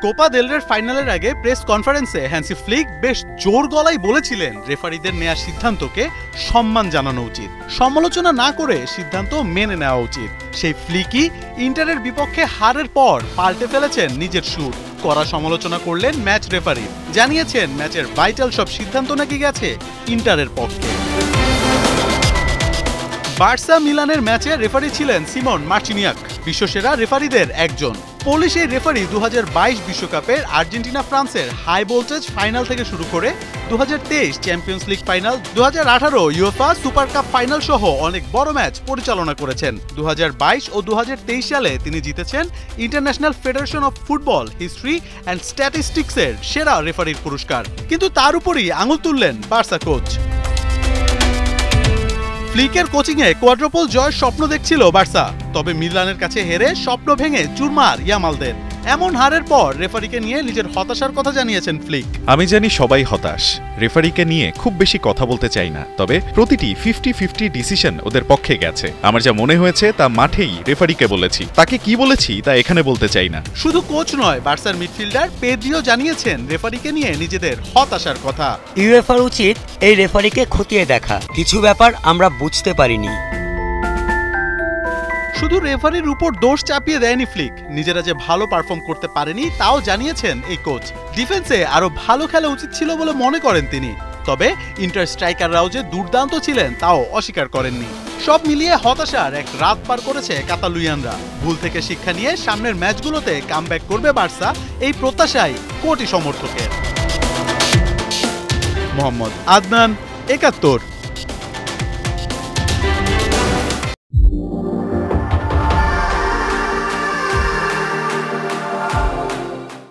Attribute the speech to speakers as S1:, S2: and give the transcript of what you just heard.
S1: Copa del রের ফাইনালের আগে প্রেস কনফারেন্সে হ্যান্সি ফ্লিক বেশ জোর গলায় বলেছিলেন রেফারিদের নেওয়া সিদ্ধান্তকে সম্মান জানানো উচিত, সমালোচনা না করে সিদ্ধান্ত মেনে নেওয়া উচিত। সেই ফ্লিকই ইন্টারের বিপক্ষে হারের পর পাল্টে ফেলেছেন নিজের সুর। কড়া সমালোচনা করলেন ম্যাচ রেফারি, জানিয়েছেন ম্যাচের ভাইটাল সব সিদ্ধান্ত নাকি গেছে ইন্টারের পক্ষে। বার্সা মিলানের ম্যাচে রেফারি ছিলেন সিমন মার্চিনিয়াক, বিশ্বসেরা রেফারিদের একজন। পোলিশ এই রেফারি 2022 বিশ্বকাপের আর্জেন্টিনা ফ্রান্সের হাই ভোল্টেজ ফাইনাল থেকে শুরু করে 2023 champions league final, 2018 UEFA super cup final সহ অনেক বড় ম্যাচ পরিচালনা করেছেন। 2022 ও 2023 সালে তিনি জিতেছেন international federation of football history and স্ট্যাটিস্টিক্সের সেরা রেফারির পুরস্কার। কিন্তু তার উপরই আঙুল তুললেন বার্সা কোচ। ফ্লিকের কোচিংয়ে কোয়াড্রোপল জয়ের স্বপ্ন দেখছিল বার্সা, তবে মিলানের কাছে হেরে স্বপ্ন ভেঙে চুরমার ইয়ামালদের। এমন হারের পর রেফারিকে নিয়ে নিজের হতাশার কথা জানিয়েছেন ফ্লিক।
S2: আমি জানি সবাই হতাশ, রেফারিকে নিয়ে খুব বেশি কথা বলতে চাই না, তবে প্রতিটি 50-50 ডিসিশন ওদের পক্ষে গেছে। আমার যা মনে হয়েছে তা মাঠেই রেফারিকে বলেছি, তাকে কি বলেছি তা এখানে বলতে চাই না।
S1: শুধু কোচ নয়, বার্সার মিডফিল্ডার পেদ্রিও জানিয়েছেন রেফারিকে নিয়ে নিজেদের হতাশার কথা।
S3: ইউএফার উচিত এই রেফারিকে খতিয়ে দেখা, কিছু ব্যাপার আমরা বুঝতে পারিনি।
S1: শুধু রেফারির উপর দোষ চাপিয়ে দেয়নি ফ্লিক, নিজেরা যে ভালো পারফর্ম করতে পারেনি তাও জানিয়েছেন এই কোচ। ডিফেন্সে আরো ভালো খেলা উচিত ছিল বলে মনে করেন তিনি, তবে ইন্টার স্ট্রাইকাররাও যে দুর্দান্ত ছিলেন তাও অস্বীকার করেননি। সব মিলিয়ে হতাশার এক রাত পার করেছে কাতালুয়ানরা। ভুল থেকে শিক্ষা নিয়ে সামনের ম্যাচগুলোতে কামব্যাক করবে বার্সা, এই প্রত্যাশাই কোটি সমর্থকের। মোহাম্মদ আদনান, ৭১।